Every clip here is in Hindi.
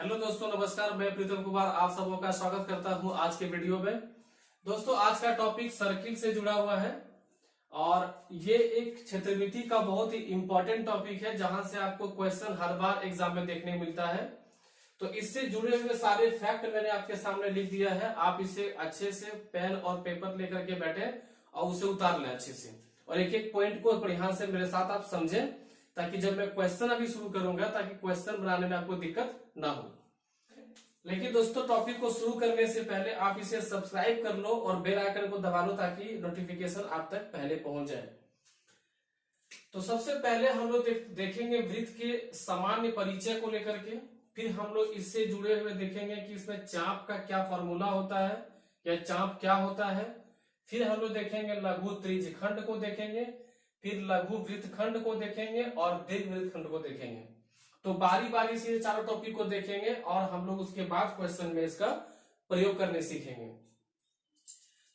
हेलो दोस्तों, नमस्कार। मैं प्रीतम कुमार आप सबों का स्वागत करता हूं आज के वीडियो में। दोस्तों, आज का टॉपिक सर्किल से जुड़ा हुआ है और ये एक क्षेत्रमिति का बहुत ही इंपॉर्टेंट टॉपिक है जहां से आपको क्वेश्चन हर बार एग्जाम में देखने मिलता है। तो इससे जुड़े हुए सारे फैक्ट मैंने आपके सामने लिख दिया है। आप इसे अच्छे से पेन और पेपर लेकर के बैठे और उसे उतार लें अच्छे से, और एक एक पॉइंट को बढ़िया से मेरे साथ आप समझें, ताकि जब मैं क्वेश्चन अभी शुरू करूंगा ताकि क्वेश्चन बनाने में आपको दिक्कत ना हो। लेकिन दोस्तों, टॉपिक को शुरू करने से पहले आप इसे सब्सक्राइब कर लो और बेल आइकन को दबा लो ताकि नोटिफिकेशन आप तक पहले पहुंच जाए। तो सबसे पहले हम लोग देखेंगे वृत्त के सामान्य परिचय को लेकर के। फिर हम लोग इससे जुड़े हुए देखेंगे कि इसमें चाप का क्या फॉर्मूला होता है या चाप क्या होता है। फिर हम लोग देखेंगे लघु त्रिज्यखंड को देखेंगे, फिर लघु वृत्तखंड को देखेंगे और दीर्घ वृत्तखंड को देखेंगे। तो बारी बारी से ये चारों टॉपिक को देखेंगे और हम लोग उसके बाद क्वेश्चन में इसका प्रयोग करने सीखेंगे।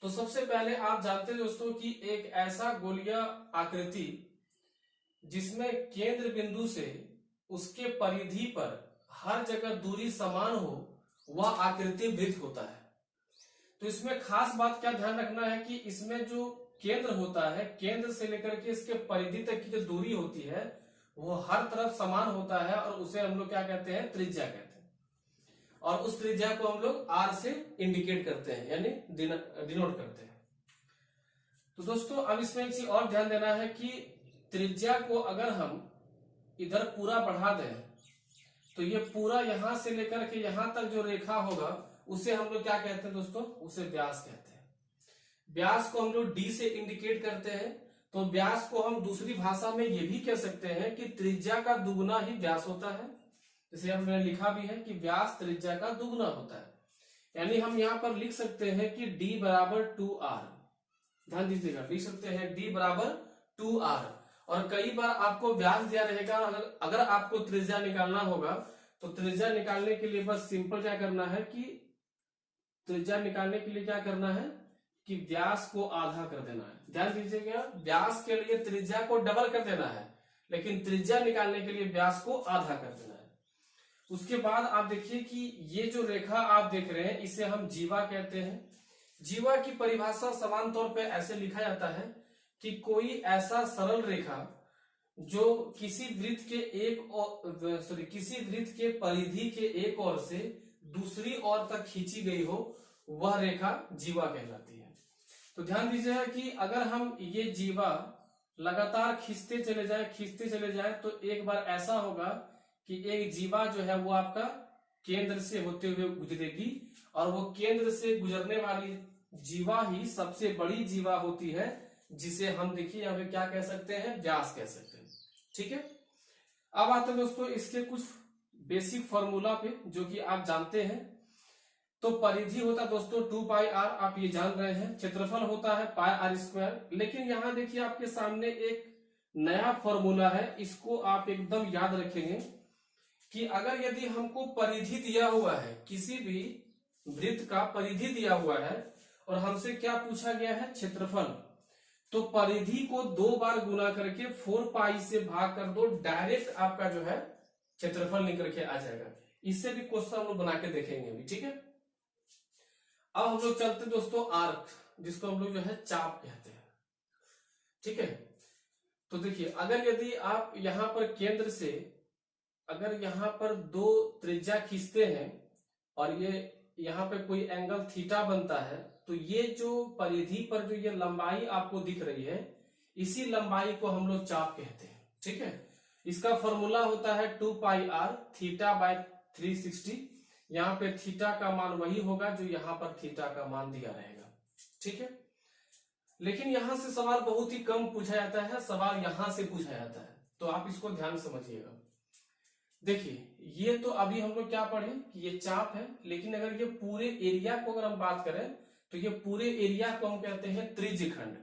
तो सबसे पहले आप जानते हैं दोस्तों कि एक ऐसा गोलीय आकृति जिसमें केंद्र बिंदु से उसके परिधि पर हर जगह दूरी समान हो, वह आकृति वृत्त होता है। तो इसमें खास बात क्या ध्यान रखना है कि इसमें जो केंद्र होता है, केंद्र से लेकर के इसके परिधि तक की जो दूरी होती है वो हर तरफ समान होता है और उसे हम लोग क्या कहते हैं, त्रिज्या कहते हैं। और उस त्रिज्या को हम लोग आर से इंडिकेट करते हैं, यानी डिनोट करते हैं। तो दोस्तों, अब इसमें एक चीज और ध्यान देना है कि त्रिज्या को अगर हम इधर पूरा बढ़ा दें तो ये पूरा यहां से लेकर के यहां तक जो रेखा होगा उसे हम लोग क्या कहते हैं दोस्तों, उसे व्यास कहते हैं। व्यास को हम लोग डी से इंडिकेट करते हैं। तो व्यास को हम दूसरी भाषा में ये भी कह सकते हैं कि त्रिज्या का दुगुना ही व्यास होता है। जैसे हमने लिखा भी है कि व्यास त्रिज्या का दुगुना होता है। यानी हम यहाँ पर लिख सकते हैं कि d बराबर 2r। ध्यान दीजिएगा, लिख सकते हैं d बराबर 2r। और कई बार आपको व्यास दिया रहेगा, अगर आपको त्रिज्या निकालना होगा तो त्रिज्या निकालने के लिए बस सिंपल क्या करना है कि त्रिज्या निकालने के लिए क्या करना है कि व्यास को आधा कर देना है। ध्यान दीजिएगा, व्यास के लिए त्रिज्या को डबल कर देना है, लेकिन त्रिज्या निकालने के लिए व्यास को आधा कर देना है। उसके बाद आप देखिए कि ये जो रेखा आप देख रहे हैं इसे हम जीवा कहते हैं। जीवा की परिभाषा समान तौर पे ऐसे लिखा जाता है कि कोई ऐसा सरल रेखा जो किसी वृत्त के परिधि के एक ओर से दूसरी ओर तक खींची गई हो, वह रेखा जीवा कहलाती है। तो ध्यान दीजिएगा कि अगर हम ये जीवा लगातार खींचते चले जाए तो एक बार ऐसा होगा कि एक जीवा जो है वो आपका केंद्र से होते हुए गुजरेगी, और वो केंद्र से गुजरने वाली जीवा ही सबसे बड़ी जीवा होती है, जिसे हम देखिए यहाँ पे क्या कह सकते हैं, व्यास कह सकते हैं। ठीक है, अब आते हैं दोस्तों इसके कुछ बेसिक फॉर्मूला पे जो कि आप जानते हैं। तो परिधि होता है दोस्तों 2πr, आप ये जान रहे हैं। क्षेत्रफल होता है πr²। लेकिन यहां देखिए आपके सामने एक नया फॉर्मूला है, इसको आप एकदम याद रखेंगे कि अगर यदि हमको परिधि दिया हुआ है, किसी भी वृत्त का परिधि दिया हुआ है और हमसे क्या पूछा गया है, क्षेत्रफल, तो परिधि को 2 बार गुना करके 4π से भाग कर दो, डायरेक्ट आपका जो है क्षेत्रफल निकल के आ जाएगा। इससे भी क्वेश्चन हम लोग बना के देखेंगे अभी। ठीक है, अब हम लोग चलते हैं दोस्तों आर्क, जिसको हम लोग जो है चाप कहते हैं। ठीक है, तो देखिए अगर यदि आप यहां पर केंद्र से अगर यहां पर 2 त्रिज्या खींचते हैं और ये यहां पे कोई एंगल थीटा बनता है, तो ये जो परिधि पर जो ये लंबाई आपको दिख रही है, इसी लंबाई को हम लोग चाप कहते हैं। ठीक है, इसका फॉर्मूला होता है 2πr θ/360। यहाँ पे थीटा का मान वही होगा जो यहाँ पर थीटा का मान दिया रहेगा। ठीक है, लेकिन यहां से सवाल बहुत ही कम पूछा जाता है, सवाल यहां से पूछा जाता है, तो आप इसको ध्यान समझिएगा। देखिए, ये तो अभी हम लोग क्या पढ़े कि ये चाप है, लेकिन अगर ये पूरे एरिया को अगर हम बात करें तो ये पूरे एरिया को हम कहते हैं त्रिज्यखंड।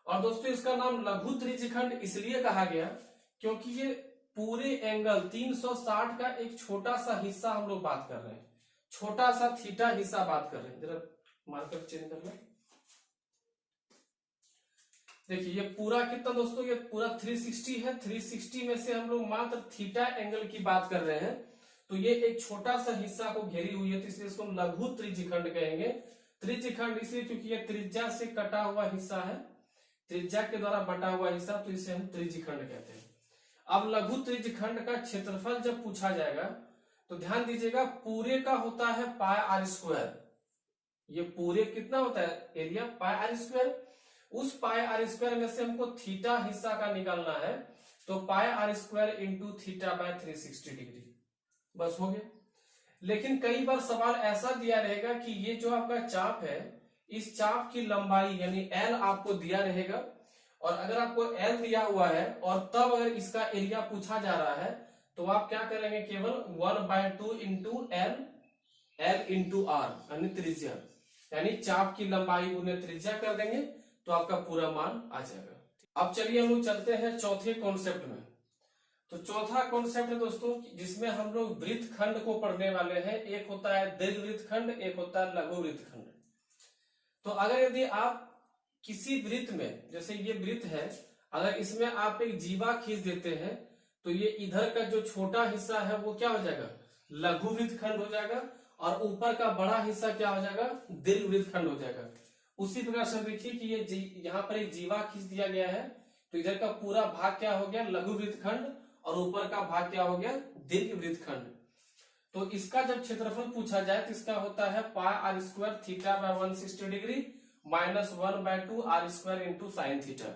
और दोस्तों इसका नाम लघु त्रिज्यखंड इसलिए कहा गया क्योंकि ये पूरे एंगल 360 का एक छोटा सा हिस्सा हम लोग बात कर रहे हैं, छोटा सा थीटा हिस्सा बात कर रहे हैं। जरा मार्कर चेंज कर लें। देखिए ये पूरा कितना दोस्तों, ये पूरा 360 है। 360 में से हम लोग मात्र थीटा एंगल की बात कर रहे हैं, तो ये एक छोटा सा हिस्सा को घेरी हुई है, तो इसलिए इसको हम लघु त्रिज्यखंड कहेंगे। त्रिज्यखंड इसलिए क्योंकि ये त्रिज्या से कटा हुआ हिस्सा है, त्रिज्या के द्वारा बटा हुआ हिस्सा, तो इसे हम त्रिज्यखंड कहते हैं। अब लघु त्रिज्यखंड का क्षेत्रफल जब पूछा जाएगा तो ध्यान दीजिएगा, पूरे का होता है पाई आर स्क्वायर। ये पूरे कितना होता है एरिया, पाई आर स्क्वायर। उस पाई आर स्क्वायर में से हमको थीटा हिस्सा का निकालना है, तो pi R square into theta by 360 degree, बस हो गया। लेकिन कई बार सवाल ऐसा दिया रहेगा कि ये जो आपका चाप है, इस चाप की लंबाई यानी एल आपको दिया रहेगा, और अगर आपको एल दिया हुआ है और तब अगर इसका एरिया पूछा जा रहा है, तो आप क्या करेंगे, केवल 1/2 इंटू एल इंटू आर यानी त्रिज्या, यानी चाप की लंबाई उन्हें त्रिज्या कर देंगे, तो आपका पूरा मान आ जाएगा। अब चलिए हम लोग चलते हैं चौथे कॉन्सेप्ट में। तो चौथा कॉन्सेप्ट है दोस्तों, जिसमें हम लोग वृत्तखंड को पढ़ने वाले हैं। एक होता है दीर्घ वृत्तखंड, एक होता है लघु वृत्तखंड। तो अगर यदि आप किसी वृत्त में, जैसे ये वृत्त है, अगर इसमें आप एक जीवा खींच देते हैं, तो ये इधर का जो छोटा हिस्सा है वो क्या हो जाएगा, लघु वृत्तखंड हो जाएगा, और ऊपर का बड़ा हिस्सा क्या हो जाएगा, दीर्घ वृत्तखंड हो जाएगा। उसी प्रकार से देखिए कि ये यहाँ पर एक जीवा खींच दिया गया है, तो इधर का पूरा भाग क्या हो गया, लघु वृत्तखंड, और ऊपर का भाग क्या हो गया, दीर्घ वृत्तखंड। तो इसका जब क्षेत्रफल पूछा जाए तो इसका होता है pi R square theta by 160 degree minus 1/2 R square into sine theta.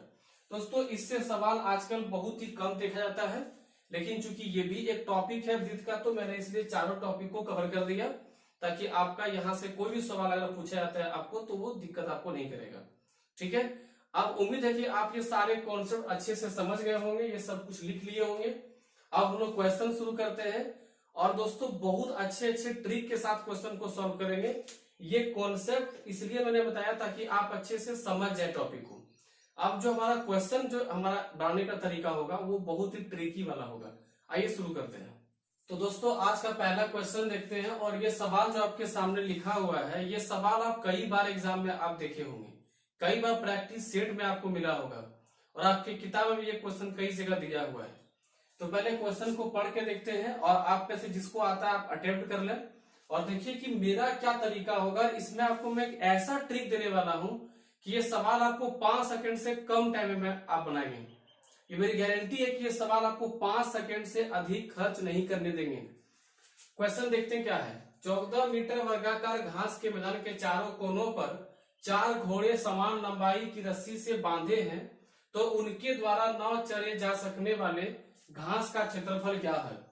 दोस्तों इससे सवाल आजकल बहुत ही कम देखा जाता है, लेकिन चूंकि ये भी एक टॉपिक है वृत्त का, तो मैंने इसलिए चारों टॉपिक को कवर कर दिया, ताकि आपका यहाँ से कोई भी सवाल अगर पूछा जाता है आपको, तो वो दिक्कत आपको नहीं करेगा। ठीक है, अब उम्मीद है कि आप ये सारे कॉन्सेप्ट अच्छे से समझ गए होंगे, ये सब कुछ लिख लिए होंगे। अब हम लोग क्वेश्चन शुरू करते हैं, और दोस्तों बहुत अच्छे अच्छे ट्रिक के साथ क्वेश्चन को सॉल्व करेंगे। ये कॉन्सेप्ट इसलिए मैंने बताया ताकि आप अच्छे से समझ जाए टॉपिक को। अब जो हमारा क्वेश्चन, जो हमारा बनाने का तरीका होगा, वो बहुत ही ट्रिकी वाला होगा। आइए शुरू करते हैं। तो दोस्तों आज का पहला क्वेश्चन देखते हैं, और ये सवाल जो आपके सामने लिखा हुआ है, ये सवाल आप कई बार एग्जाम में आप देखे होंगे, कई बार प्रैक्टिस सेट में आपको मिला होगा, और आपकी किताब में भी ये क्वेश्चन कई जगह दिया हुआ है। तो पहले क्वेश्चन को पढ़ के देखते हैं, और आप में से जिसको आता है आप अटेम्प्ट कर लें, और देखिए कि मेरा क्या तरीका होगा। इसमें आपको मैं एक ऐसा ट्रिक देने वाला हूं कि ये सवाल आपको 5 सेकंड से कम टाइम में आप बनाएंगे। ये मेरी गारंटी है कि ये सवाल आपको 5 सेकंड से अधिक खर्च नहीं करने देंगे। क्वेश्चन देखते हैं क्या है। 14 मीटर वर्गाकार घास के मैदान के चारों कोनों पर 4 घोड़े समान लंबाई की रस्सी से बांधे हैं, तो उनके द्वारा न चरे जा सकने वाले घास का क्षेत्रफल क्या है।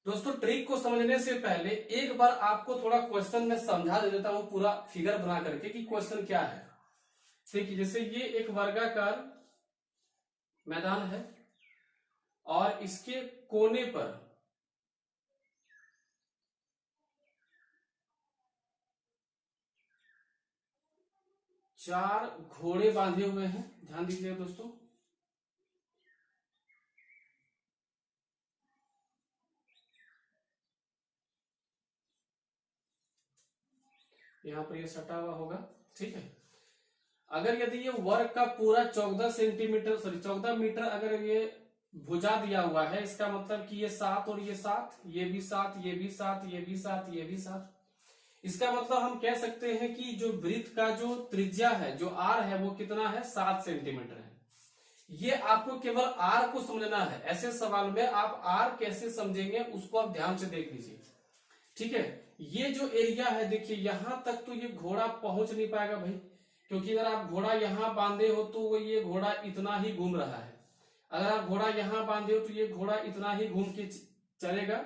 दोस्तों ट्रिक को समझने से पहले एक बार आपको थोड़ा क्वेश्चन में समझा दे देता हूं, पूरा फिगर बना करके कि क्वेश्चन क्या है। देखिए जैसे ये एक वर्गाकार मैदान है, और इसके कोने पर 4 घोड़े बांधे हुए हैं। ध्यान दीजिए दोस्तों, यहां पर ये सटा हुआ होगा। ठीक है, अगर यदि ये वर्ग का पूरा 14 सेंटीमीटर, सॉरी 14 मीटर अगर ये भुजा दिया हुआ है, इसका मतलब कि ये 7 और ये 7, ये भी 7, ये भी 7, ये भी 7, ये भी 7। इसका मतलब हम कह सकते हैं कि जो वृत्त का जो त्रिज्या है, जो आर है, वो कितना है, 7 सेंटीमीटर है। ये आपको केवल आर को समझना है। ऐसे सवाल में आप आर कैसे समझेंगे उसको आप ध्यान से देख लीजिए। ठीक है, ये जो एरिया है देखिए, यहां तक तो ये घोड़ा पहुंच नहीं पाएगा भाई, क्योंकि अगर आप घोड़ा यहां बांधे हो तो वो ये घोड़ा इतना ही घूम रहा है। अगर आप घोड़ा यहां बांधे हो तो ये घोड़ा इतना ही घूम के चलेगा।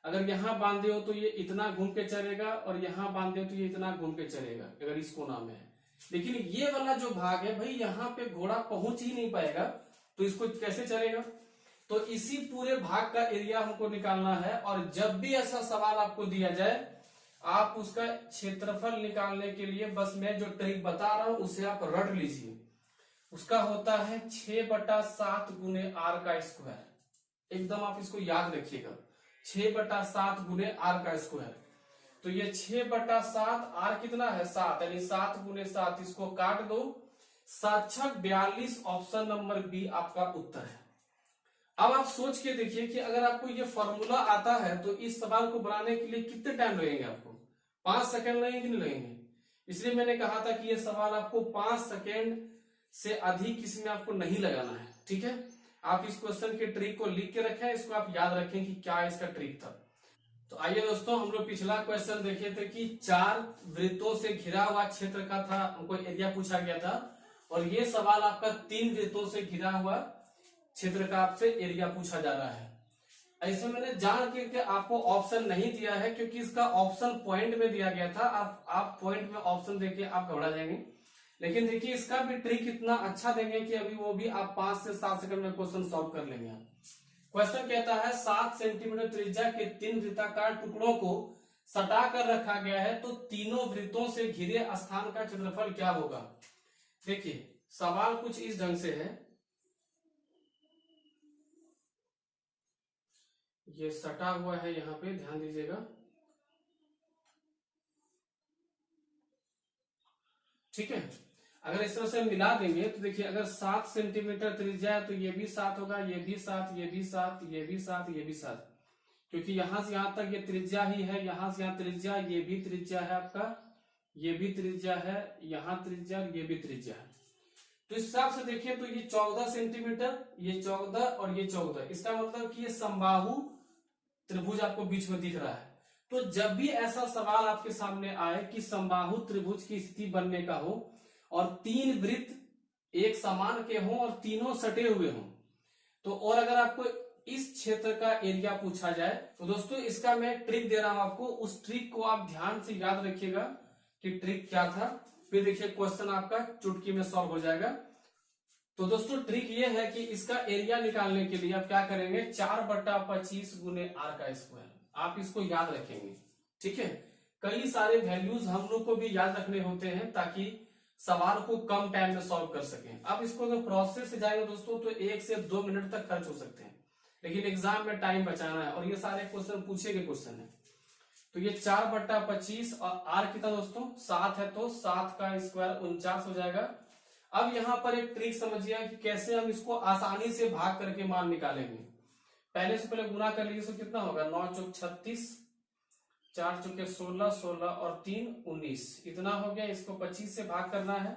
अगर यहां बांधे हो तो ये इतना घूम के चलेगा, और यहां बांधे हो तो ये इतना घूम के चलेगा, अगर इस कोना में है। लेकिन ये वाला जो भाग है भाई, यहाँ पे घोड़ा पहुंच ही नहीं पाएगा, तो इसको कैसे चलेगा। तो इसी पूरे भाग का एरिया हमको निकालना है, और जब भी ऐसा सवाल आपको दिया जाए, आप उसका क्षेत्रफल निकालने के लिए बस मैं जो ट्रिक बता रहा हूं उसे आप रट लीजिए। उसका होता है 6/7 गुने आर का स्क्वायर। एकदम आप इसको याद रखिएगा, 6/7 गुने आर का स्क्वायर। तो ये 6/7, आर कितना है, 7, यानी 7 गुने 7, इसको काट दो, 7×6 42। ऑप्शन नंबर बी आपका उत्तर है। अब आप सोच के देखिए कि अगर आपको ये फॉर्मूला आता है तो इस सवाल को बनाने के लिए कितने टाइम लगेंगे आपको? 5 सेकंड लगेंगे कि नहीं लगेंगे? इसलिए मैंने कहा था कि ये सवाल आपको 5 सेकंड से अधिक इसमें आपको नहीं लगाना है। ठीक है, आप इस क्वेश्चन के ट्रिक को लिख के रखें, इसको आप याद रखें कि क्या इसका ट्रिक था। तो आइए दोस्तों, हम लोग पिछला क्वेश्चन देखे थे कि 4 वृत्तों से घिरा हुआ क्षेत्र का था, हमको एरिया पूछा गया था, और ये सवाल आपका 3 वृत्तों से घिरा हुआ क्षेत्र का आपसे एरिया पूछा जा रहा है। ऐसे मैंने जान के आपको ऑप्शन नहीं दिया है क्योंकि इसका ऑप्शन पॉइंट में दिया गया था। आप पॉइंट में ऑप्शन देके आप घबरा जाएंगे, लेकिन देखिए इसका भी ट्रिक इतना अच्छा देंगे कि अभी वो भी आप 5 से 7 सेकंड में क्वेश्चन सॉल्व कर लेंगे। क्वेश्चन कहता है 7 सेंटीमीटर त्रिज्या के 3 वृत्ताकार टुकड़ों को सटा कर रखा गया है, तो तीनों वृत्तों से घिरे स्थान का क्षेत्रफल क्या होगा। देखिए सवाल कुछ इस ढंग से है, ये सटा हुआ है, यहाँ पे ध्यान दीजिएगा। ठीक है, अगर इस तरह से मिला देंगे तो देखिए अगर 7 सेंटीमीटर त्रिज्या है तो ये भी 7 होगा, ये भी 7, ये भी 7, ये भी 7, ये भी 7, क्योंकि यहां से यहां तक ये त्रिज्या ही है, यहां से यहां त्रिज्या, ये भी त्रिज्या है आपका, ये भी त्रिज्या है, यहाँ त्रिज्या, ये भी त्रिज्या है। तो इस हिसाब से देखिए तो ये 14 सेंटीमीटर, ये 14 और ये 14, इसका मतलब कि ये समबाहु त्रिभुज आपको बीच में दिख रहा है। तो जब भी ऐसा सवाल आपके सामने आए कि समबाहु त्रिभुज की स्थिति बनने का हो और 3 वृत्त एक समान के हों और तीनों सटे हुए हों, तो और अगर आपको इस क्षेत्र का एरिया पूछा जाए तो दोस्तों इसका मैं ट्रिक दे रहा हूं आपको, उस ट्रिक को आप ध्यान से याद रखिएगा कि ट्रिक क्या था। फिर देखिए क्वेश्चन आपका चुटकी में सॉल्व हो जाएगा। तो दोस्तों ट्रिक ये है कि इसका एरिया निकालने के लिए आप क्या करेंगे, 4/25 गुने r का स्क्वायर, आप इसको याद रखेंगे। ठीक है, कई सारे वैल्यूज हम लोग को भी याद रखने होते हैं ताकि सवाल को कम टाइम में सॉल्व कर सकें। अब इसको अगर प्रोसेस से जाएंगे दोस्तों तो 1 से 2 मिनट तक खर्च हो सकते हैं, लेकिन एग्जाम में टाइम बचाना है और ये सारे क्वेश्चन पूछे गए क्वेश्चन है। तो ये 4/25 और r कितना दोस्तों 7 है, तो 7 का स्क्वायर 49 हो जाएगा। अब यहाँ पर एक ट्रिक समझिए कि कैसे हम इसको आसानी से भाग करके मान निकालेंगे। पहले से पहले गुना कर लीजिए, तो कितना होगा, 9 चौक 36, 4 चौके 16, 16 और 3 19, इतना हो गया। इसको 25 से भाग करना है।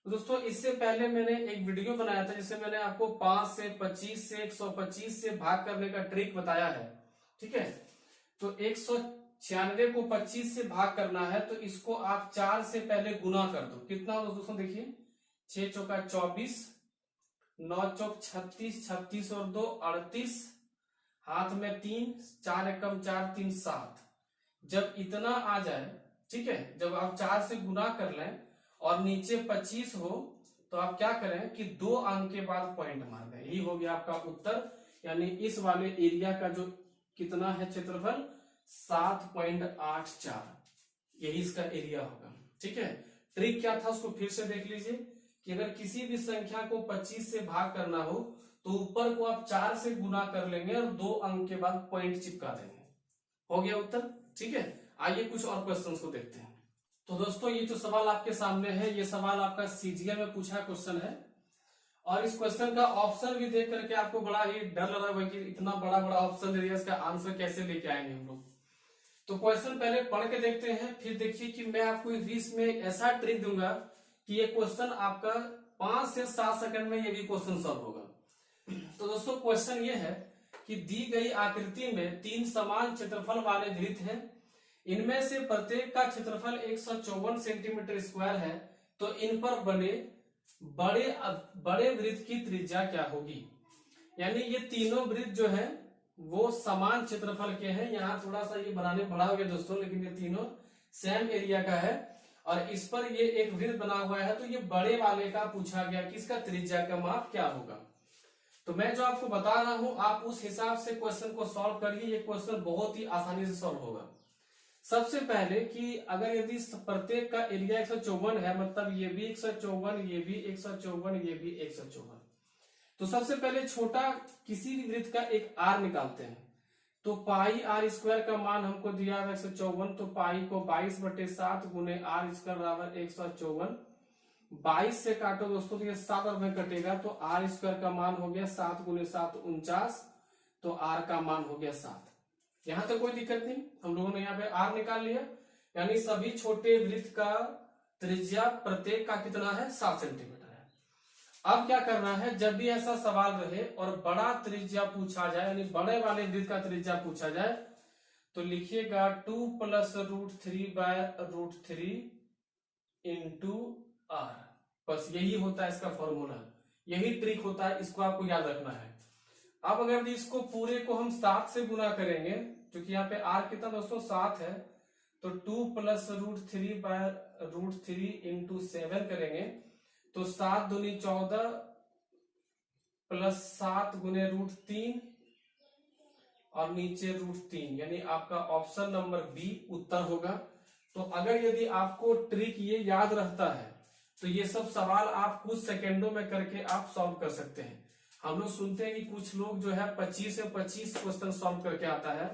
तो दोस्तों इससे पहले मैंने एक वीडियो बनाया था जिससे मैंने आपको 5 से 25 से 125 से भाग करने का ट्रिक बताया है। ठीक है, तो 196 को 25 से भाग करना है, तो इसको आप 4 से पहले गुना कर दो। कितना हो दोस्तों, देखिए 6 चौका 24, 9 चौक 36, 36 और 2 38, हाथ में 3, 4 एकम 4, 3 7। जब इतना आ जाए, ठीक है, जब आप 4 से गुना कर लें और नीचे 25 हो तो आप क्या करें कि 2 अंक के बाद पॉइंट मार दें, यही हो गया आपका उत्तर। यानी इस वाले एरिया का जो कितना है क्षेत्रफल 7.84, यही इसका एरिया होगा। ठीक है, ट्रिक क्या था उसको फिर से देख लीजिए कि अगर किसी भी संख्या को 25 से भाग करना हो तो ऊपर को आप 4 से गुना कर लेंगे और 2 अंक के बाद पॉइंट चिपका देंगे, हो गया उत्तर। ठीक है, आइए कुछ और क्वेश्चंस को देखते हैं। तो दोस्तों ये जो सवाल आपके सामने है, ये सवाल आपका सीजीएल में पूछा क्वेश्चन है, और इस क्वेश्चन का ऑप्शन भी देख करके आपको बड़ा ही डर लग रहा है कि इतना बड़ा बड़ा ऑप्शन दे दिया, इसका आंसर कैसे लेके आएंगे हम लोग। तो क्वेश्चन पहले पढ़ के देखते हैं, फिर देखिए कि मैं आपको इसमें ऐसा ट्रिक दूंगा कि ये क्वेश्चन आपका 5 से 7 सेकंड में ये भी क्वेश्चन सॉल्व होगा। तो दोस्तों क्वेश्चन ये है कि दी गई आकृति में 3 समान क्षेत्रफल वाले वृत्त हैं, इनमें से प्रत्येक का क्षेत्रफल 154 सेंटीमीटर स्क्वायर है, तो इन पर बने बड़े वृत्त की त्रिज्या क्या होगी। यानी ये तीनों वृत्त जो है वो समान क्षेत्रफल के हैं। यहाँ थोड़ा सा ये बनाने बड़ा हो गया दोस्तों, लेकिन ये तीनों सेम एरिया का है और इस पर ये एक वृत्त बना हुआ है। तो ये बड़े वाले का पूछा गया कि इसका त्रिज्या का माप क्या होगा। तो मैं जो आपको बता रहा हूं आप उस हिसाब से क्वेश्चन को सॉल्व करिए, ये क्वेश्चन बहुत ही आसानी से सॉल्व होगा। सबसे पहले कि अगर यदि प्रत्येक का एरिया 154 है, मतलब ये भी 154, ये भी 154, ये भी 154, तो सबसे पहले छोटा किसी भी वृत्त का एक आर निकालते हैं। तो पाई आर स्क्वायर का मान हमको दिया है 154, तो पाई को 22/7 गुने आर स्क्वायर बराबर 154, 22 से काटो दोस्तों तो ये 7 में कटेगा, तो आर स्क्वायर का मान हो गया 7 गुने 7 49, तो आर का मान हो गया 7। यहां तक कोई दिक्कत नहीं, हम लोगों ने यहाँ पे आर निकाल लिया। यानी सभी छोटे वृत्त का त्रिज्या प्रत्येक का कितना है, 7 सेंटीमीटर है। अब क्या करना है, जब भी ऐसा सवाल रहे और बड़ा त्रिज्या पूछा जाए, यानी बड़े वाले वृत्त का त्रिज्या पूछा जाए, तो लिखिएगा 2 + √3/√3 इंटू आर। बस यही होता है इसका फॉर्मूला, यही ट्रिक होता है, इसको आपको याद रखना है। अब अगर इसको पूरे को हम 7 से गुना करेंगे, क्योंकि यहाँ पे आर कितना दोस्तों 7 है, तो 2 + √3/√3 इंटू 7 करेंगे, तो 7 दूनी 14 प्लस 7 गुने √3 और नीचे √3, यानी आपका ऑप्शन नंबर बी उत्तर होगा। तो अगर यदि आपको ट्रिक ये याद रहता है तो ये सब सवाल आप कुछ सेकेंडों में करके आप सॉल्व कर सकते हैं। हम लोग सुनते हैं कि कुछ लोग जो है 25 से 25 क्वेश्चन सॉल्व करके आता है,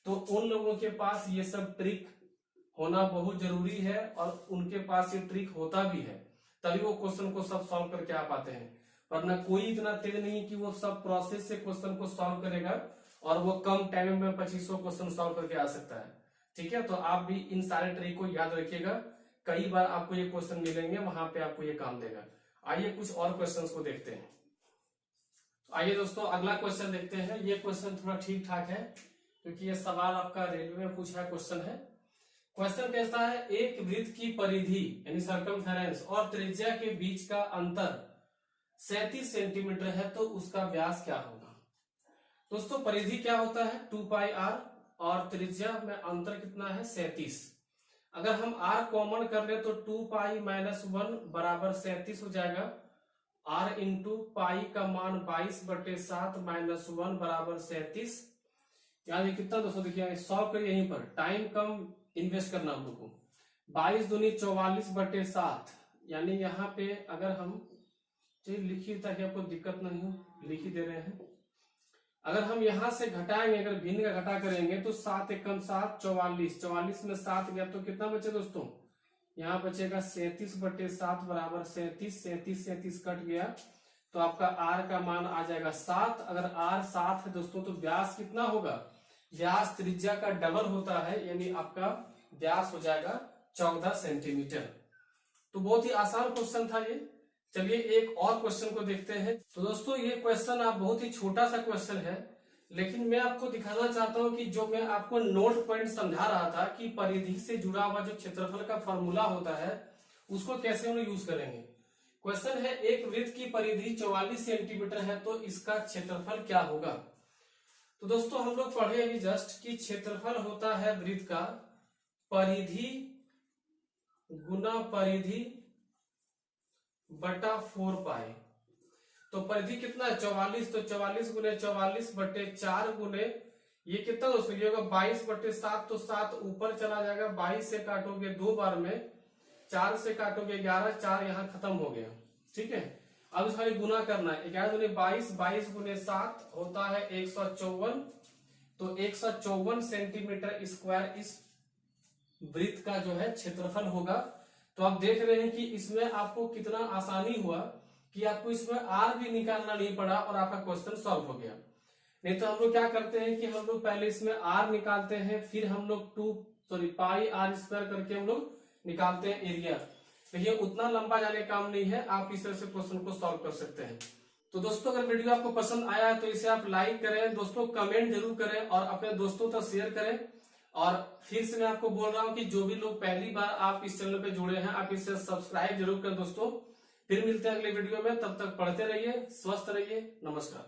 तो उन लोगों के पास ये सब ट्रिक होना बहुत जरूरी है और उनके पास ये ट्रिक होता भी है, तभी वो क्वेश्चन को सब सॉल्व करके आ पाते हैं। वरना कोई इतना तेज नहीं कि वो सब प्रोसेस से क्वेश्चन को सॉल्व करेगा और वो कम टाइम में 2500 क्वेश्चन सॉल्व करके आ सकता है। ठीक है, तो आप भी इन सारे ट्रिक को याद रखिएगा, कई बार आपको ये क्वेश्चन मिलेंगे, वहां पे आपको ये काम देगा। आइए कुछ और क्वेश्चंस को देखते हैं। आइए दोस्तों अगला क्वेश्चन देखते हैं। ये क्वेश्चन थोड़ा ठीक ठाक है क्योंकि ये सवाल आपका रेलवे में पूछा क्वेश्चन है। क्वेश्चन कहता है एक वृत्त की परिधि यानी सर्कमफेरेंस और त्रिज्या के बीच का अंतर 37 सेंटीमीटर है, तो उसका व्यास क्या होगा। दोस्तों परिधि क्या होता है 2πr और त्रिज्या में अंतर कितना है 37। अगर हम r कॉमन कर ले तो 2π - 1 बराबर 37 हो जाएगा। r इंटू पाई का मान 22/7 - 1 बराबर 37। यानी कितना दोस्तों देखिए सॉल्व करिए, यहीं पर टाइम कम इन्वेस्ट करना हम लोग को। 22 दूनी 44/7, यानी यहाँ पे अगर हम लिखिए ताकि आपको दिक्कत नहीं हो, लिख ही दे रहे हैं। अगर हम यहां से घटाएंगे, अगर भिन्न का घटा करेंगे तो 7 एकम 7 44, 44 में 7 गया तो कितना बचे दोस्तों, यहाँ बचेगा 37/7 बराबर 37, 37 कट गया तो आपका r का मान आ जाएगा 7। अगर r 7 है दोस्तों तो व्यास कितना होगा, व्यास त्रिज्या का डबल होता है, यानी आपका व्यास हो जाएगा 14 सेंटीमीटर। तो बहुत ही आसान क्वेश्चन था ये। चलिए एक और क्वेश्चन को देखते हैं। तो दोस्तों ये क्वेश्चन आप बहुत ही छोटा सा क्वेश्चन है, लेकिन मैं आपको दिखाना चाहता हूं कि जो मैं आपको नोट पॉइंट समझा रहा था कि परिधि से जुड़ा हुआ जो क्षेत्रफल का फॉर्मूला होता है उसको कैसे हम यूज करेंगे। क्वेश्चन है एक वृत्त की परिधि 44 सेंटीमीटर है, तो इसका क्षेत्रफल क्या होगा। तो दोस्तों हम लोग पढ़े अभी जस्ट कि क्षेत्रफल होता है वृत्त का परिधि गुना परिधि बटा 4π। तो परिधि कितना है 44, तो 44 गुने 44/4 गुने ये कितना दोस्तों, ये होगा 22/7, तो 7 ऊपर चला जाएगा, 22 से काटोगे 2 बार में, 4 से काटोगे 11, 4 यहाँ खत्म हो गया। ठीक है, अब इसका गुना करना है, 11 गुने 22, 22 गुने 7 होता है 154, तो 154 सेंटीमीटर स्क्वायर इस वृत्त का जो है क्षेत्रफल होगा। तो आप देख रहे हैं कि इसमें आपको कितना आसानी हुआ कि आपको इसमें r भी निकालना नहीं पड़ा और आपका क्वेश्चन सॉल्व हो गया। नहीं तो हम लोग क्या करते हैं कि हम लोग पहले इसमें r निकालते हैं, फिर हम लोग πr² करके हम लोग निकालते हैं एरिया। देखिए उतना लंबा जाने काम नहीं है, आप इस तरह से क्वेश्चन को सॉल्व कर सकते हैं। तो दोस्तों अगर वीडियो आपको पसंद आया है तो इसे आप लाइक करें, दोस्तों कमेंट जरूर करें और अपने दोस्तों तक शेयर करें। और फिर से मैं आपको बोल रहा हूं कि जो भी लोग पहली बार आप इस चैनल पे जुड़े हैं आप इसे सब्सक्राइब जरूर करें दोस्तों। फिर मिलते हैं अगले वीडियो में, तब तक पढ़ते रहिए, स्वस्थ रहिए, नमस्कार।